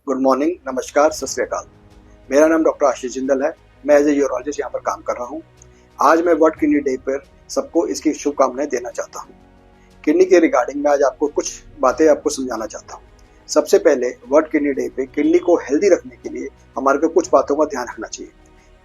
Good morning, नमस्कार, सत श्री अकाल। मेरा नाम डॉक्टर आशीष जिंदल है। मैं एज ए यूरोलॉजिस्ट यहाँ पर काम कर रहा हूँ। आज मैं वर्ल्ड किडनी डे पर सबको इसकी शुभकामनाएं देना चाहता हूँ। किडनी के रिगार्डिंग मैं आज आपको कुछ बातें आपको समझाना चाहता हूँ। सबसे पहले वर्ल्ड किडनी डे पे किडनी को हेल्दी रखने के लिए हमारे को कुछ बातों का ध्यान रखना चाहिए।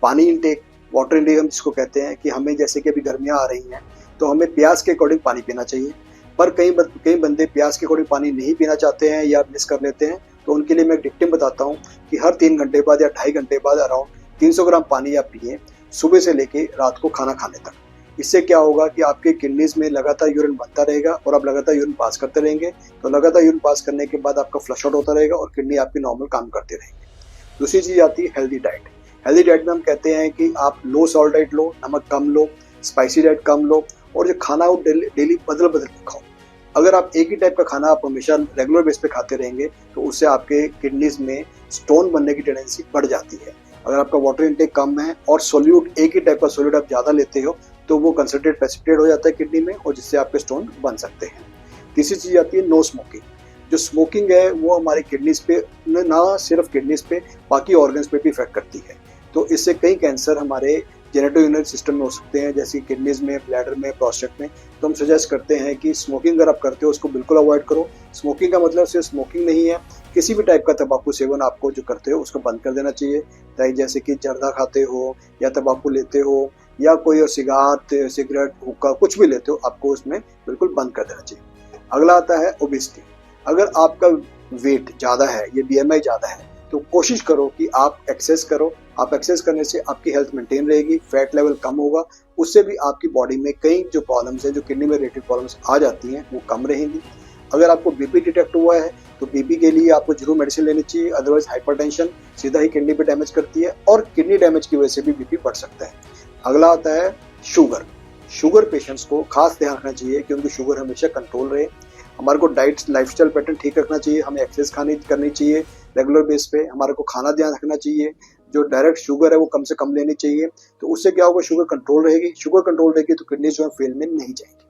पानी इंटेक, वाटर इंटेक हम जिसको कहते हैं कि हमें जैसे कि अभी गर्मियाँ आ रही हैं तो हमें प्यास के अकॉर्डिंग पानी पीना चाहिए। पर कई बंदे प्यास के अकॉर्डिंग पानी नहीं पीना चाहते हैं या मिस कर लेते हैं, तो उनके लिए मैं एक टिप बताता हूँ कि हर 3 घंटे बाद या 2.5 घंटे बाद अराउंड 300 ग्राम पानी आप पिए, सुबह से लेके रात को खाना खाने तक। इससे क्या होगा कि आपके किडनीज में लगातार यूरिन बनता रहेगा और आप लगातार यूरिन पास करते रहेंगे, तो लगातार यूरिन पास करने के बाद आपका फ्लश आउट होता रहेगा और किडनी आपकी नॉर्मल काम करते रहेंगे। दूसरी चीज आती है हेल्दी डाइट। हेल्दी डाइट में हम कहते हैं कि आप लो सॉल्ट डाइट लो, नमक कम लो, स्पाइसी डाइट कम लो और जो खाना वो डेली बदल बदल के खाओ। अगर आप एक ही टाइप का खाना आप हमेशा रेगुलर बेस पे खाते रहेंगे तो उससे आपके किडनीज में स्टोन बनने की टेंडेंसी बढ़ जाती है। अगर आपका वाटर इंटेक कम है और सोल्यूट एक ही टाइप का सोल्यूट आप ज़्यादा लेते हो तो वो कंसंट्रेट प्रेसिपिटेट हो जाता है किडनी में और जिससे आपके स्टोन बन सकते हैं। तीसरी चीज़ आती है नो स्मोकिंग। जो स्मोकिंग है वो हमारे किडनीज पे ना सिर्फ किडनीज पे बाकी ऑर्गन्स पे भी इफेक्ट करती है। तो इससे कई कैंसर हमारे जेनेटो यूरिनरी सिस्टम में हो सकते हैं, जैसे किडनीज में, ब्लैडर में, प्रोस्टेट में। तो हम सजेस्ट करते हैं कि स्मोकिंग अगर आप करते हो उसको बिल्कुल अवॉइड करो। स्मोकिंग का मतलब सिर्फ स्मोकिंग नहीं है, किसी भी टाइप का तंबाकू सेवन आपको जो करते हो उसको बंद कर देना चाहिए। चाहे जैसे कि जर्दा खाते हो या तंबाकू लेते हो या कोई और सिगरेट, हुक्का कुछ भी लेते हो, आपको उसमें बिल्कुल बंद कर देना चाहिए। अगला आता है ओबेसिटी। अगर आपका वेट ज़्यादा है, ये BMI ज़्यादा है, तो कोशिश करो कि आप एक्सरसाइज करो। आप एक्सरसाइज करने से आपकी हेल्थ मेंटेन रहेगी, फैट लेवल कम होगा, उससे भी आपकी बॉडी में कई जो प्रॉब्लम्स हैं, जो किडनी में रिलेटेड प्रॉब्लम्स आ जाती हैं, वो कम रहेंगी। अगर आपको बीपी डिटेक्ट हुआ है तो बीपी के लिए आपको जरूर मेडिसिन लेनी चाहिए, अदरवाइज हाइपरटेंशन सीधा ही किडनी पे डैमेज करती है और किडनी डैमेज की वजह से भी बीपी बढ़ सकता है। अगला आता है शुगर। शुगर पेशेंट्स को खास ध्यान रखना चाहिए कि उनकी शुगर हमेशा कंट्रोल रहे। हमारे को डाइट लाइफस्टाइल पैटर्न ठीक रखना चाहिए, हमें एक्सरसाइज करनी चाहिए रेगुलर बेस पे, हमारे को खाना ध्यान रखना चाहिए, जो डायरेक्ट शुगर है वो कम से कम लेनी चाहिए। तो उससे क्या होगा, शुगर कंट्रोल रहेगी। शुगर कंट्रोल रहेगी तो किडनी जो है फेल में नहीं जाएगी।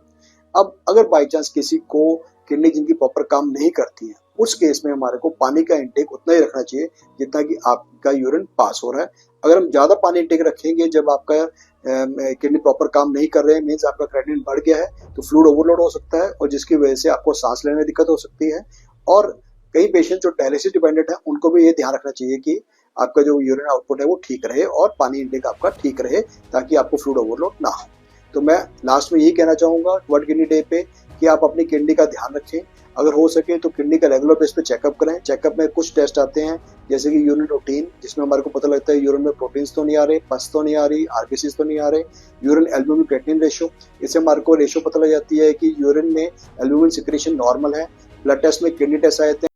अब अगर बाई चांस किसी को किडनी जिनकी प्रॉपर काम नहीं करती है, उस केस में हमारे को पानी का इंटेक उतना ही रखना चाहिए जितना कि आपका यूरिन पास हो रहा है। अगर हम ज्यादा पानी इंटेक रखेंगे जब आपका किडनी प्रॉपर काम नहीं कर रहे हैं, मीन्स आपका क्रेडिट बढ़ गया है, तो फ्लूइड ओवरलोड हो सकता है और जिसकी वजह से आपको सांस लेने में दिक्कत हो सकती है। और कई पेशेंट जो डायलिसिस डिपेंडेंट है उनको भी ये ध्यान रखना चाहिए कि आपका जो यूरिन आउटपुट है वो ठीक रहे और पानी इंटेक आपका ठीक रहे, ताकि आपको फ्लूइड ओवरलोड ना हो। तो मैं लास्ट में यही कहना चाहूंगा वर्ल्ड किडनी डे पे कि आप अपनी किडनी का ध्यान रखें। अगर हो सके तो किडनी का रेगुलर बेस पे चेकअप करें। चेकअप में कुछ टेस्ट आते हैं जैसे कि यूरिन रूटीन, जिसमें हमारे को पता लगता है यूरिन में प्रोटीन्स तो नहीं आ रहे, पस तो नहीं आ रही, आरबीसीज तो नहीं आ रहे, यूरिन एल्ब्यूमिन क्रिएटिनिन रेशियो, इससे हमारे को रेशियो पता लग जाती है कि यूरिन में एल्ब्यूमिन सिक्रीशन नॉर्मल है। ब्लड टेस्ट में किडनी टेस्ट आए थे